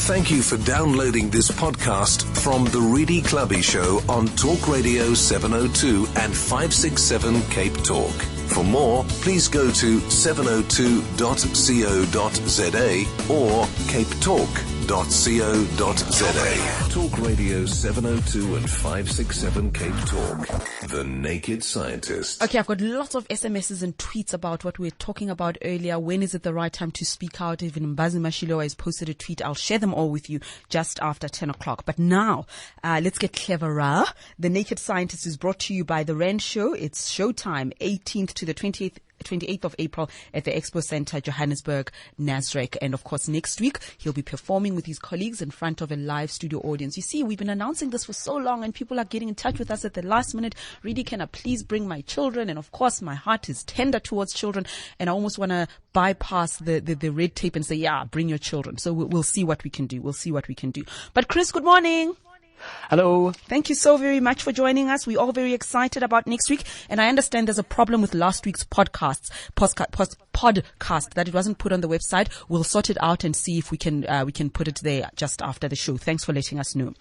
Thank you for downloading this podcast from The Reedy Clubby Show on Talk Radio 702 and 567 Cape Talk. For more, please go to 702.co.za or capetalk.co.za. Talk Radio 702 and 567 Cape Talk. The Naked Scientist. Okay, I've got lots of SMSs and tweets about what we were talking about earlier. When is it the right time to speak out? Even Mbazi Mashilo has posted a tweet. I'll share them all with you just after 10 o'clock. But now, let's get cleverer. The Naked Scientist is brought to you by The Rand Show. It's showtime, 18th to the 28th of April at the Expo Center, Johannesburg, Nasrec. And of course, next week, he'll be performing with his colleagues in front of a live studio audience. You see, we've been announcing this for so long and people are getting in touch with us at the last minute. Really, can I please bring my children? And of course, my heart is tender towards children. And I almost want to bypass the red tape and say, yeah, bring your children. So we'll see what we can do. But Chris, good morning. Hello. Thank you so very much for joining us. We're all very excited about next week. And I understand there's a problem with last week's podcast that it wasn't put on the website. We'll sort it out and see if we can put it there just after the show. Thanks for letting us know.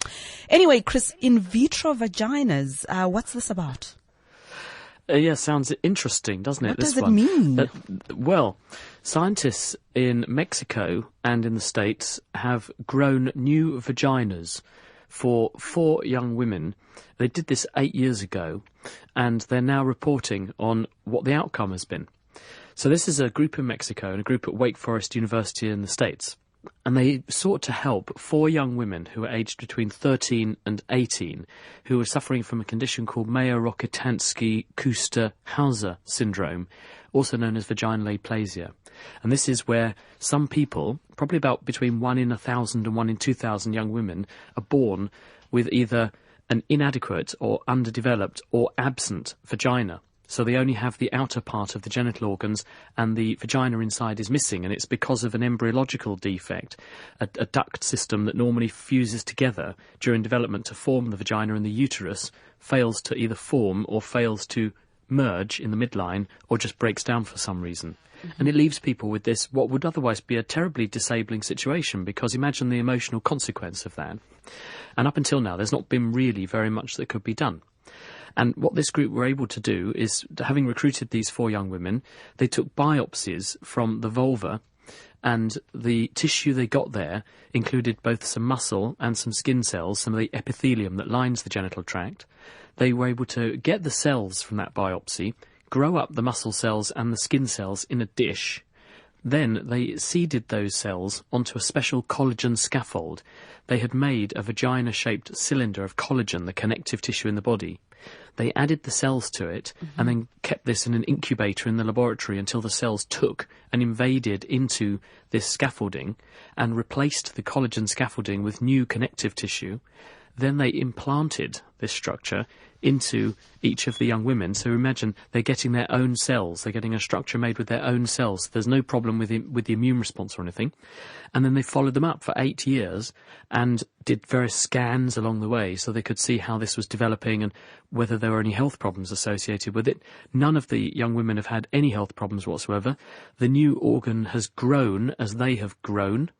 Anyway, Chris, in vitro vaginas, what's this about? Yeah, sounds interesting, doesn't it? What does it mean? Well, scientists in Mexico and in the States have grown new vaginas for 4 young women. They did this 8 years ago, and they're now reporting on what the outcome has been. So this is a group in Mexico and a group at Wake Forest University in the States. And they sought to help 4 young women who were aged between 13 and 18 who were suffering from a condition called Mayer-Rokitansky-Kuster-Hauser syndrome, also known as vaginal aplasia. And this is where some people, probably about between 1 in 1,000 and 1 in 2,000 young women, are born with either an inadequate or underdeveloped or absent vagina. So they only have the outer part of the genital organs and the vagina inside is missing, and it's because of an embryological defect, a duct system that normally fuses together during development to form the vagina and the uterus fails to either form or fails to merge in the midline or just breaks down for some reason. And it leaves people with this, what would otherwise be a terribly disabling situation, because imagine the emotional consequence of that. And up until now, there's not been really very much that could be done. And what this group were able to do is, having recruited these 4 young women, they took biopsies from the vulva, and the tissue they got there included both some muscle and some skin cells, some of the epithelium that lines the genital tract. They were able to get the cells from that biopsy, grow up the muscle cells and the skin cells in a dish. Then they seeded those cells onto a special collagen scaffold. They had made a vagina-shaped cylinder of collagen, the connective tissue in the body. They added the cells to it and then kept this in an incubator in the laboratory until the cells took and invaded into this scaffolding and replaced the collagen scaffolding with new connective tissue. Then they implanted this structure into each of the young women. So imagine they're getting their own cells. They're getting a structure made with their own cells. There's no problem with the immune response or anything. And then they followed them up for 8 years and did various scans along the way so they could see how this was developing and whether there were any health problems associated with it. None of the young women have had any health problems whatsoever. The new organ has grown as they have grown,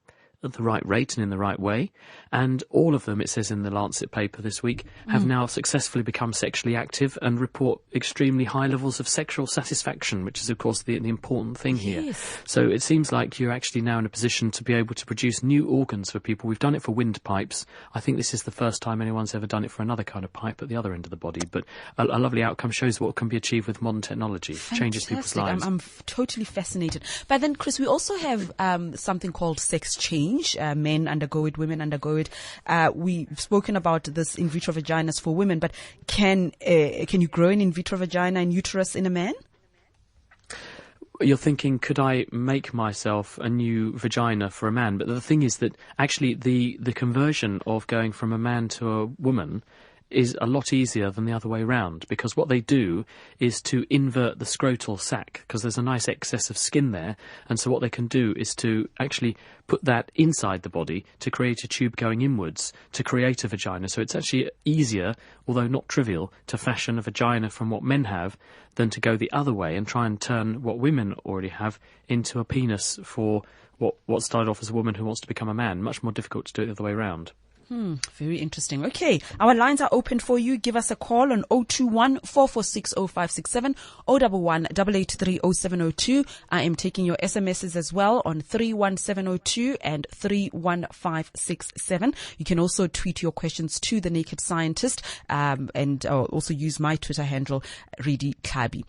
at the right rate and in the right way, and all of them, it says in the Lancet paper this week, have now successfully become sexually active and report extremely high levels of sexual satisfaction, which is of course the important thing here. Yes. So it seems like you're actually now in a position to be able to produce new organs for people. We've done it for windpipes. I think this is the first time anyone's ever done it for another kind of pipe at the other end of the body, but a lovely outcome, shows what can be achieved with modern technology. Fantastic. Changes people's lives. I'm totally fascinated. But then, Chris, we also have something called sex change. Men undergo it, women undergo it. We've spoken about this in vitro vaginas for women, but can you grow an in vitro vagina and uterus in a man? You're thinking, could I make myself a new vagina for a man? But the thing is that actually the conversion of going from a man to a woman is a lot easier than the other way round, because what they do is to invert the scrotal sac, because there's a nice excess of skin there, and so what they can do is to actually put that inside the body to create a tube going inwards to create a vagina. So it's actually easier, although not trivial, to fashion a vagina from what men have than to go the other way and try and turn what women already have into a penis for what started off as a woman who wants to become a man. Much more difficult to do it the other way around. Very interesting. Okay, our lines are open for you. Give us a call on 021 446 0567 011 883 0702. I am taking your SMSs as well on 31702 and 31567. You can also tweet your questions to The Naked Scientist and also use my Twitter handle, Reedy Klabi.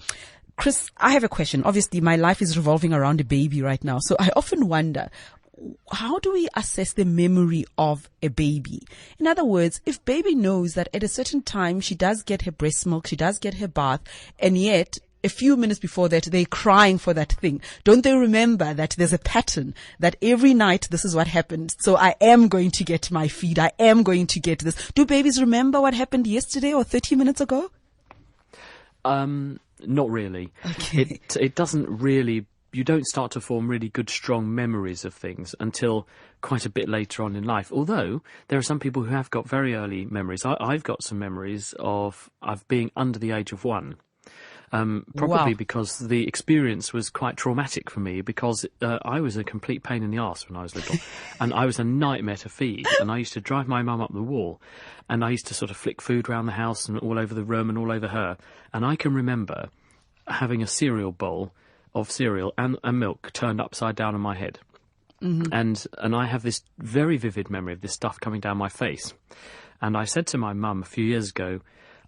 Chris, I have a question. Obviously, my life is revolving around a baby right now, so I often wonder, how do we assess the memory of a baby? In other words, if baby knows that at a certain time she does get her breast milk, she does get her bath, and yet a few minutes before that they're crying for that thing, don't they remember that there's a pattern, that every night this is what happened, so I am going to get my feed, I am going to get this? Do babies remember what happened yesterday or 30 minutes ago? Not really. Okay. It doesn't really. You don't start to form really good, strong memories of things until quite a bit later on in life. Although there are some people who have got very early memories. I've got some memories of being under the age of 1. Probably because the experience was quite traumatic for me, because I was a complete pain in the arse when I was little, and I was a nightmare to feed, and I used to drive my mum up the wall, and I used to sort of flick food around the house and all over the room and all over her, and I can remember having a cereal bowl of cereal and milk turned upside down on my head. Mm-hmm. And I have this very vivid memory of this stuff coming down my face. And I said to my mum a few years ago,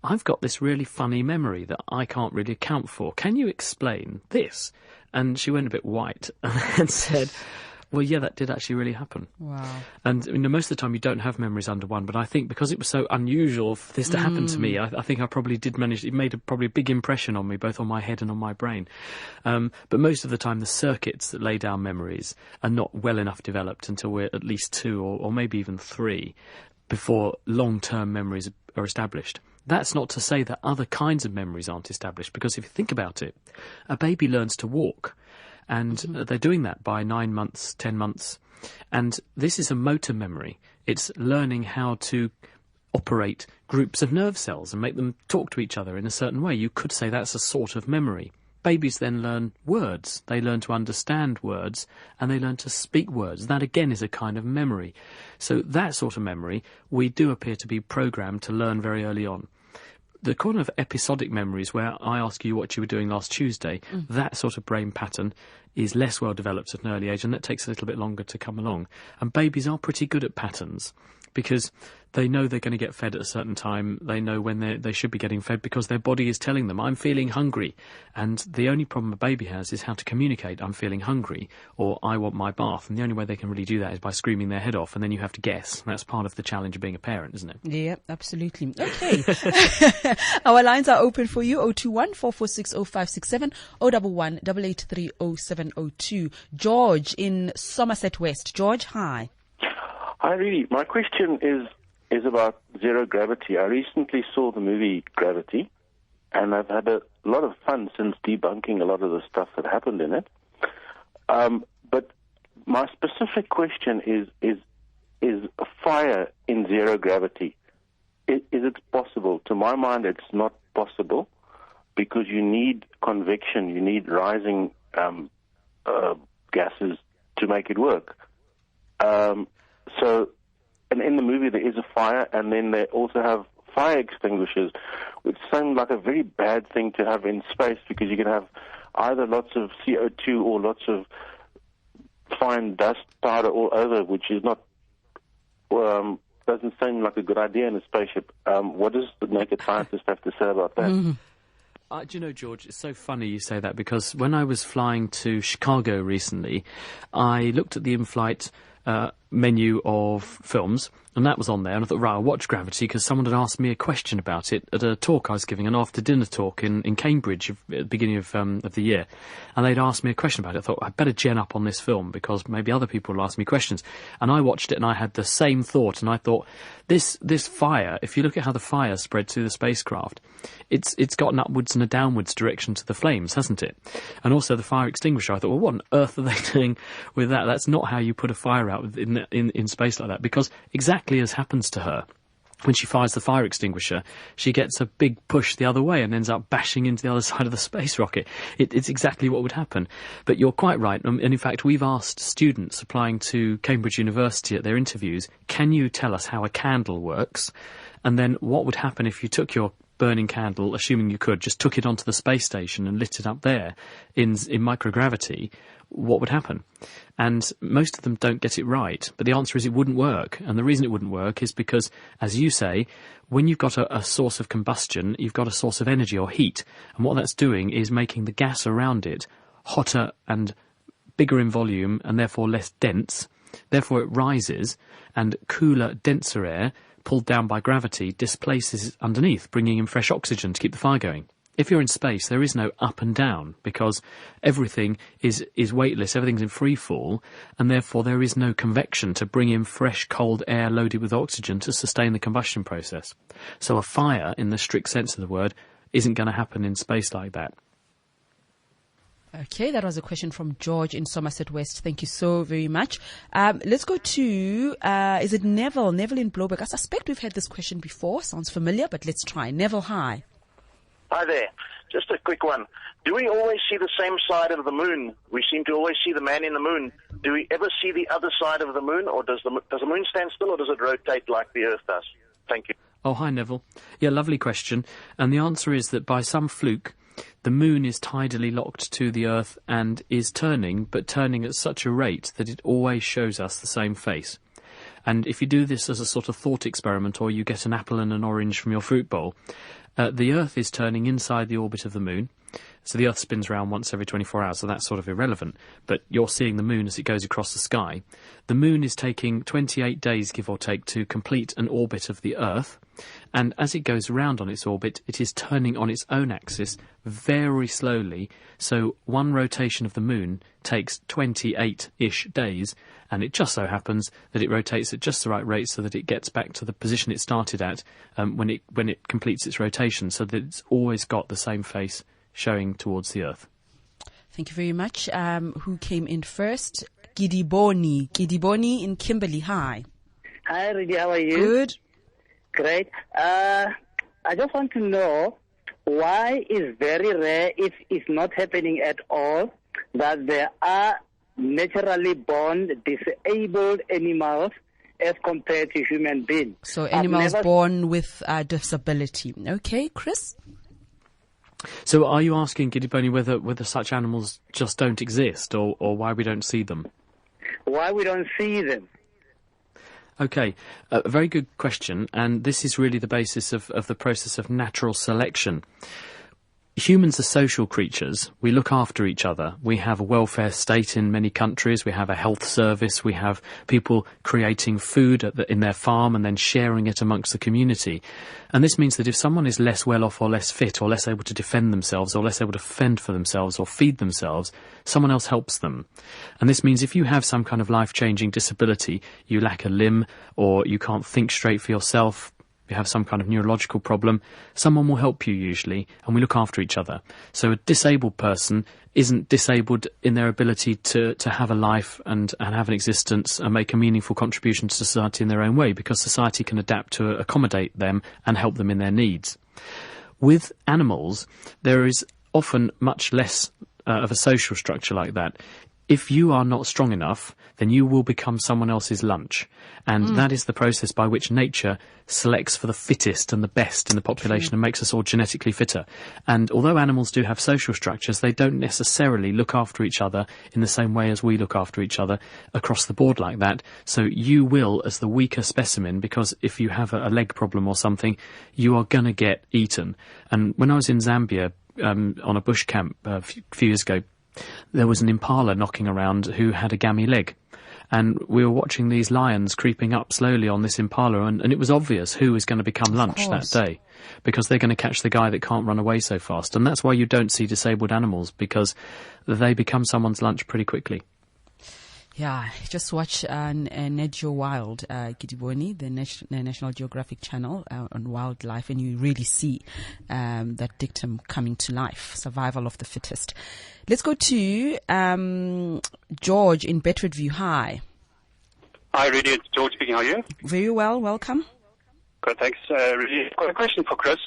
I've got this really funny memory that I can't really account for. Can you explain this? And she went a bit white and said, well, yeah, that did actually really happen. Wow. And most of the time you don't have memories under 1, but I think because it was so unusual for this to happen to me, I think I probably did manage. It made probably a big impression on me, both on my head and on my brain. But most of the time the circuits that lay down memories are not well enough developed until we're at least 2 or maybe even 3 before long-term memories are established. That's not to say that other kinds of memories aren't established, because if you think about it, a baby learns to walk. And they're doing that by 9 months, 10 months. And this is a motor memory. It's learning how to operate groups of nerve cells and make them talk to each other in a certain way. You could say that's a sort of memory. Babies then learn words. They learn to understand words, and they learn to speak words. That, again, is a kind of memory. So that sort of memory, we do appear to be programmed to learn very early on. The kind of episodic memories where I ask you what you were doing last Tuesday, that sort of brain pattern is less well developed at an early age, and that takes a little bit longer to come along. And babies are pretty good at patterns, because they know they're going to get fed at a certain time. They know when they should be getting fed, because their body is telling them, I'm feeling hungry. And the only problem a baby has is how to communicate, I'm feeling hungry, or I want my bath. And the only way they can really do that is by screaming their head off, and then you have to guess. That's part of the challenge of being a parent, isn't it? Yeah, absolutely. Okay. Our lines are open for you, 021 446 0567 011 883 0702. George in Somerset West. George, hi. Hi, Reedy. My question is about zero gravity. I recently saw the movie Gravity, and I've had a lot of fun since debunking a lot of the stuff that happened in it. But my specific question is a fire in zero gravity, is it possible? To my mind, it's not possible, because you need convection, you need rising gases to make it work. And in the movie there is a fire, and then they also have fire extinguishers, which sound like a very bad thing to have in space, because you can have either lots of CO2 or lots of fine dust powder all over, which is not, doesn't seem like a good idea in a spaceship. What does the naked scientist have to say about that? Mm-hmm. Do you know, George, it's so funny you say that, because when I was flying to Chicago recently, I looked at the in-flight menu of films, and that was on there, and I thought, right, I'll watch Gravity, because someone had asked me a question about it at a talk I was giving, an after-dinner talk in Cambridge at the beginning of the year, and they'd asked me a question about it. I thought, I'd better gen up on this film, because maybe other people will ask me questions. And I watched it, and I had the same thought, and I thought, this fire, if you look at how the fire spread through the spacecraft, it's got an upwards and a downwards direction to the flames, hasn't it? And also the fire extinguisher, I thought, well, what on earth are they doing with that? That's not how you put a fire out in space like that, because exactly as happens to her, when she fires the fire extinguisher, she gets a big push the other way and ends up bashing into the other side of the space rocket. It's exactly what would happen. But you're quite right. And in fact, we've asked students applying to Cambridge University at their interviews, can you tell us how a candle works? And then what would happen if you took your burning candle, assuming you could, just took it onto the space station and lit it up there in microgravity? What would happen? And most of them don't get it right, but the answer is it wouldn't work. And the reason it wouldn't work is because, as you say, when you've got a source of combustion, you've got a source of energy or heat, and what that's doing is making the gas around it hotter and bigger in volume and therefore less dense. Therefore it rises, and cooler, denser air, pulled down by gravity, displaces underneath, bringing in fresh oxygen to keep the fire going. If you're in space, there is no up and down because everything is weightless, everything's in free fall, and therefore there is no convection to bring in fresh, cold air loaded with oxygen to sustain the combustion process. So a fire, in the strict sense of the word, isn't going to happen in space like that. Okay, that was a question from George in Somerset West. Thank you so very much. Let's go to, is it Neville? Neville in Bloberg. I suspect we've had this question before. Sounds familiar, but let's try. Neville, hi. Hi there. Just a quick one. Do we always see the same side of the moon? We seem to always see the man in the moon. Do we ever see the other side of the moon, or does the moon stand still, or does it rotate like the Earth does? Thank you. Oh, hi, Neville. Yeah, lovely question. And the answer is that by some fluke, the moon is tidally locked to the Earth and is turning, but turning at such a rate that it always shows us the same face. And if you do this as a sort of thought experiment, or you get an apple and an orange from your fruit bowl, the Earth is turning inside the orbit of the moon. So the Earth spins around once every 24 hours, so that's sort of irrelevant. But you're seeing the moon as it goes across the sky. The moon is taking 28 days, give or take, to complete an orbit of the Earth. And as it goes around on its orbit, it is turning on its own axis very slowly. So one rotation of the moon takes 28-ish days, and it just so happens that it rotates at just the right rate so that it gets back to the position it started at when it completes its rotation, so that it's always got the same face showing towards the Earth. Thank you very much. Who came in first? Gidiboni. Gidiboni in Kimberley. Hi. Hi, Rudy. How are you? Good. Great. I just want to know why is very rare, if it's not happening at all, that there are naturally born disabled animals as compared to human beings. So animals born with disability. Okay, Chris? So are you asking, Gidiboni, whether such animals just don't exist, or why we don't see them? Why we don't see them? Okay, a very good question, and this is really the basis of the process of natural selection. Humans are social creatures. We look after each other. We have a welfare state in many countries. We have a health service. We have people creating food in their farm and then sharing it amongst the community. And this means that if someone is less well off or less fit or less able to defend themselves or less able to fend for themselves or feed themselves, someone else helps them. And this means if you have some kind of life-changing disability, you lack a limb or you can't think straight for yourself, you have some kind of neurological problem, someone will help you usually, and we look after each other. So a disabled person isn't disabled in their ability to have a life and have an existence and make a meaningful contribution to society in their own way, because society can adapt to accommodate them and help them in their needs. With animals, there is often much less of a social structure like that. If you are not strong enough, then you will become someone else's lunch. And that is the process by which nature selects for the fittest and the best in the population and makes us all genetically fitter. And although animals do have social structures, they don't necessarily look after each other in the same way as we look after each other across the board like that. So you will, as the weaker specimen, because if you have a leg problem or something, you are going to get eaten. And when I was in Zambia on a bush camp a few years ago, there was an impala knocking around who had a gammy leg. And we were watching these lions creeping up slowly on this impala, and it was obvious who was going to become lunch that day, because they're going to catch the guy that can't run away so fast. And that's why you don't see disabled animals, because they become someone's lunch pretty quickly. Yeah, just watch Nat Geo Wild, Gidiboni, the National Geographic Channel on wildlife, and you really see that dictum coming to life, survival of the fittest. Let's go to George in Bedfordview. Hi. Hi, Rudy. It's George speaking. How are you? Very well. Welcome. Good, thanks. Really got a question for Chris.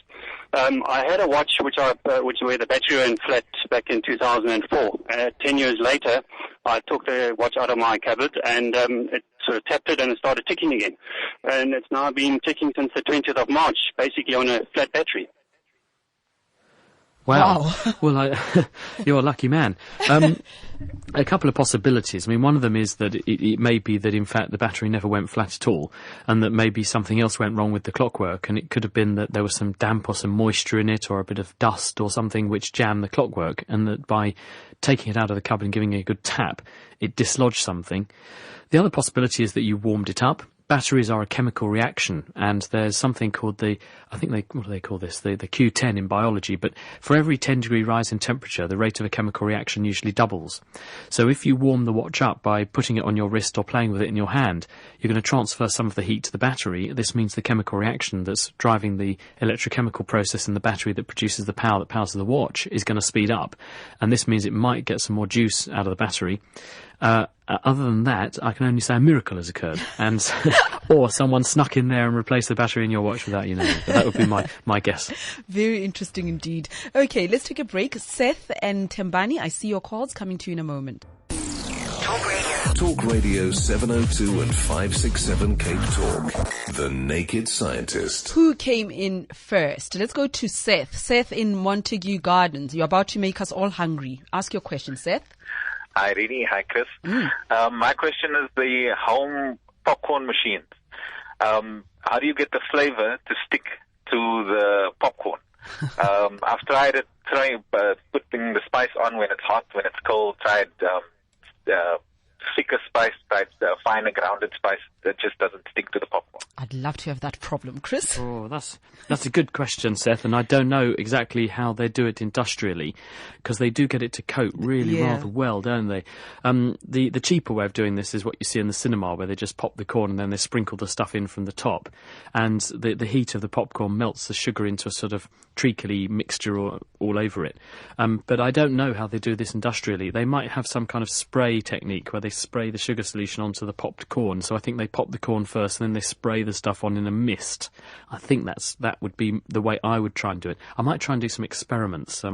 I had a watch where the battery went flat back in 2004. 10 years later, I took the watch out of my cupboard and it sort of tapped it and it started ticking again. And it's now been ticking since the 20th of March, basically on a flat battery. Wow. Well, you're a lucky man. A couple of possibilities. I mean, one of them is that it may be that, in fact, the battery never went flat at all, and that maybe something else went wrong with the clockwork, and it could have been that there was some damp or some moisture in it, or a bit of dust or something which jammed the clockwork, and that by taking it out of the cupboard and giving it a good tap, it dislodged something. The other possibility is that you warmed it up. Batteries are a chemical reaction, and there's something called what do they call this? The Q10 in biology, but for every 10-degree rise in temperature, the rate of a chemical reaction usually doubles. So if you warm the watch up by putting it on your wrist or playing with it in your hand, you're going to transfer some of the heat to the battery. This means the chemical reaction that's driving the electrochemical process in the battery that produces the power that powers the watch is going to speed up, and this means it might get some more juice out of the battery. Other than that, I can only say a miracle has occurred, and or someone snuck in there and replaced the battery in your watch without you knowing. But that would be my guess. Very interesting indeed. Okay, let's take a break. Seth and Tembani, I see your calls coming to you in a moment. Talk Radio 702 and 567 Cape Talk. The Naked Scientist. Who came in first? Let's go to Seth. Seth in Montague Gardens. You're about to make us all hungry. Ask your question, Seth. Hi, Rini. Hi, Chris. My question is the home popcorn machines. How do you get the flavor to stick to the popcorn? I've tried it, putting the spice on when it's hot, when it's cold, tried thicker spice, tried finer grounded spice. That just doesn't stick to the popcorn. I'd love to have that problem, Chris. Oh, that's a good question, Seth, and I don't know exactly how they do it industrially, because they do get it to coat really rather well, don't they? The cheaper way of doing this is what you see in the cinema, where they just pop the corn and then they sprinkle the stuff in from the top, and the heat of the popcorn melts the sugar into a sort of treacly mixture all over it. But I don't know how they do this industrially. They might have some kind of spray technique where they spray the sugar solution onto the popped corn. So I think they pop the corn first and then they spray the stuff on in a mist. I think that would be the way I would try and do it. I might try and do some experiments,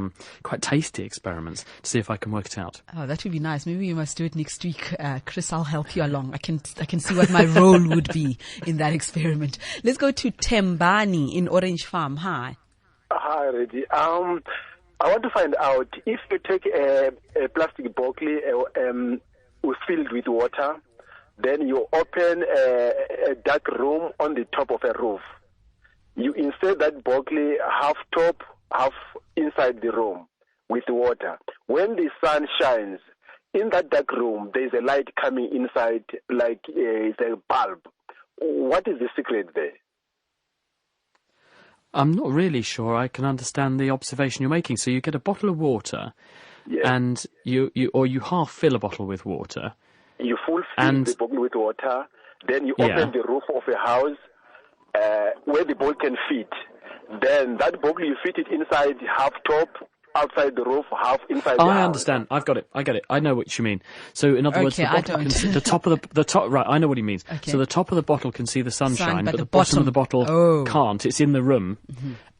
quite tasty experiments, to see if I can work it out. Oh, that would be nice. Maybe you must do it next week. Chris, I'll help you along. I can see what my role would be in that experiment. Let's go to Tembani in Orange Farm. Hi. Hi, Reggie. I want to find out if you take a plastic bottle filled with water, then you open a dark room on the top of a roof. You insert that bottle half top, half inside the room with water. When the sun shines, in that dark room, there's a light coming inside like it's a bulb. What is the secret there? I'm not really sure I can understand the observation you're making. So you get a bottle of water, and you half fill a bottle with water. You full fill the bottle with water, then you open the roof of a house where the bottle can fit. Then that bottle, you fit it inside half top, outside the roof, half inside the house. I understand. I've got it. I get it. I know what you mean. So in other words, the bottle can see the top of the top. Right, I know what he means. Okay. So the top of the bottle can see the sunshine, but the bottom of the bottle can't. It's in the room,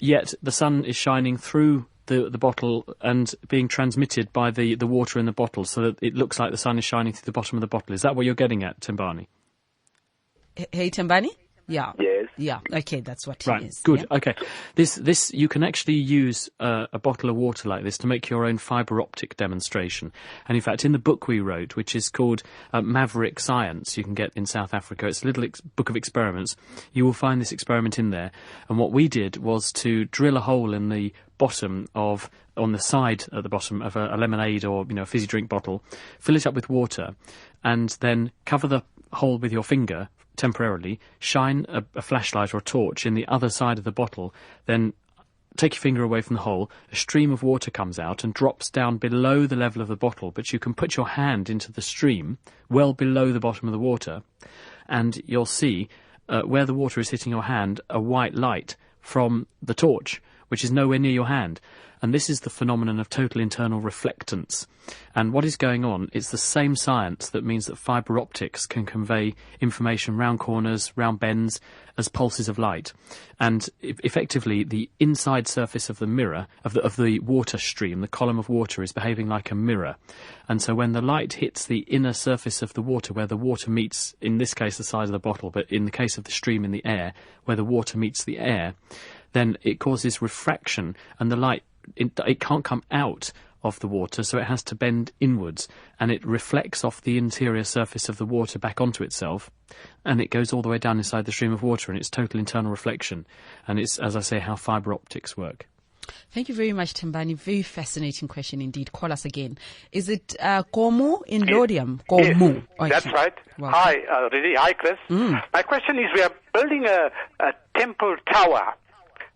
yet the sun is shining through the bottle and being transmitted by the water in the bottle, so that it looks like the sun is shining through the bottom of the bottle. Is that what you're getting at, Tembani? Hey, Tembani? Yeah. Yes. Yeah. Okay, that's what he is. Good. Yeah? Okay. This you can actually use a bottle of water like this to make your own fibre optic demonstration. And in fact, in the book we wrote, which is called Maverick Science, you can get in South Africa. It's a little book of experiments. You will find this experiment in there. And what we did was to drill a hole in the bottom on the side at the bottom of a lemonade or a fizzy drink bottle, fill it up with water, and then cover the hole with your finger temporarily, shine a flashlight or a torch in the other side of the bottle, then take your finger away from the hole, a stream of water comes out and drops down below the level of the bottle, but you can put your hand into the stream well below the bottom of the water, and you'll see where the water is hitting your hand, a white light from the torch which is nowhere near your hand. And this is the phenomenon of total internal reflectance. And what is going on, it's the same science that means that fibre optics can convey information round corners, round bends, as pulses of light. And effectively, the inside surface of the mirror, of the water stream, the column of water, is behaving like a mirror. And so when the light hits the inner surface of the water, where the water meets, in this case, the side of the bottle, but in the case of the stream in the air, where the water meets the air, then it causes refraction, and the light, it can't come out of the water, so it has to bend inwards, and it reflects off the interior surface of the water back onto itself, and it goes all the way down inside the stream of water, and it's total internal reflection. And it's, as I say, how fibre optics work. Thank you very much, Tembani. Very fascinating question indeed. Call us again. Is it Komu in Lodium? Komu. Yes, Okay. that's right. Welcome. Hi, Rudy. Hi, Chris. My question is, we are building a temple tower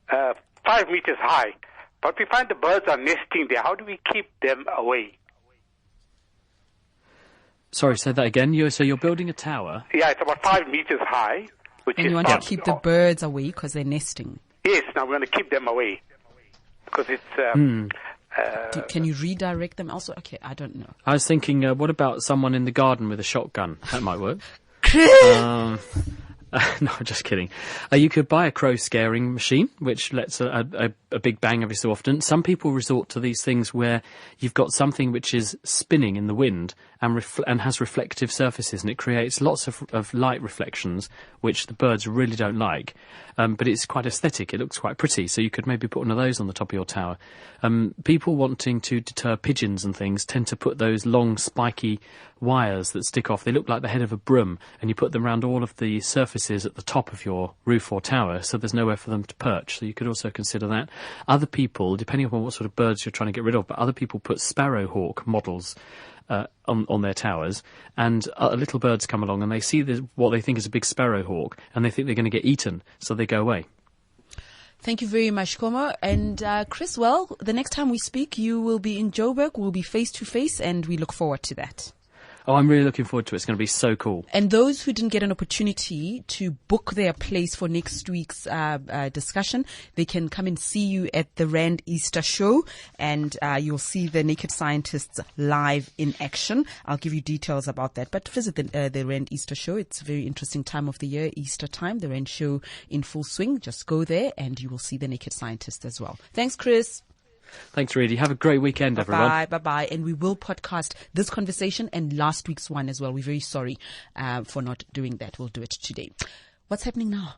5 meters high, but we find the birds are nesting there. How do we keep them away? Sorry, say that again. So you're building a tower? Yeah, it's about 5 meters high. And you want to keep the birds away because they're nesting? Yes, now we're going to keep them away. Because it's... Can you redirect them also? Okay, I don't know. I was thinking, what about someone in the garden with a shotgun? That might work. No, just kidding. You could buy a crow scaring machine, which lets a big bang every so often. Some people resort to these things where you've got something which is spinning in the wind and has reflective surfaces, and it creates lots of light reflections, which the birds really don't like. But it's quite aesthetic. It looks quite pretty. So you could maybe put one of those on the top of your tower. People wanting to deter pigeons and things tend to put those long, spiky wires that stick off. They look like the head of a broom, and you put them around all of the surfaces at the top of your roof or tower, so there's nowhere for them to perch. So you could also consider that. Other people, depending upon what sort of birds you're trying to get rid of, but other people put sparrowhawk models on their towers, and little birds come along and they see what they think is a big sparrowhawk, and they think they're going to get eaten, so they go away. Thank you very much, Komo. And Chris, well, the next time we speak, you will be in Joburg. We'll be face to face, and we look forward to that. Oh, I'm really looking forward to it. It's going to be so cool. And those who didn't get an opportunity to book their place for next week's discussion, they can come and see you at the Rand Easter show, and you'll see the Naked Scientists live in action. I'll give you details about that. But visit the Rand Easter show. It's a very interesting time of the year, Easter time, the Rand show in full swing. Just go there and you will see the Naked Scientist as well. Thanks, Chris. Thanks, Rudy. Have a great weekend, everyone. Bye-bye. And we will podcast this conversation and last week's one as well. We're very sorry for not doing that. We'll do it today. What's happening now?